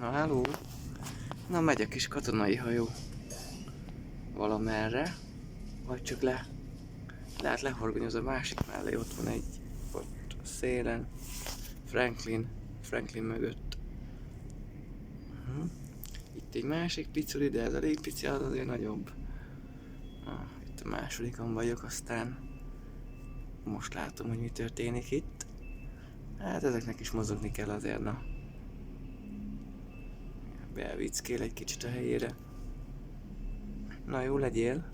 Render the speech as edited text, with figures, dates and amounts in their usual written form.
Na, hello! Na, megy a kis katonai hajó valamerre, vagy csak lehet lehorgonyoz a másik mellé, ott van egy, ott a szélen, Franklin mögött. Itt egy másik piculi, de ez elég pici, az azért nagyobb. Itt a másodikon vagyok, aztán most látom, hogy mi történik itt. Hát ezeknek is mozogni kell azért, na. Belvickél egy kicsit a helyére. Na, jó legyél!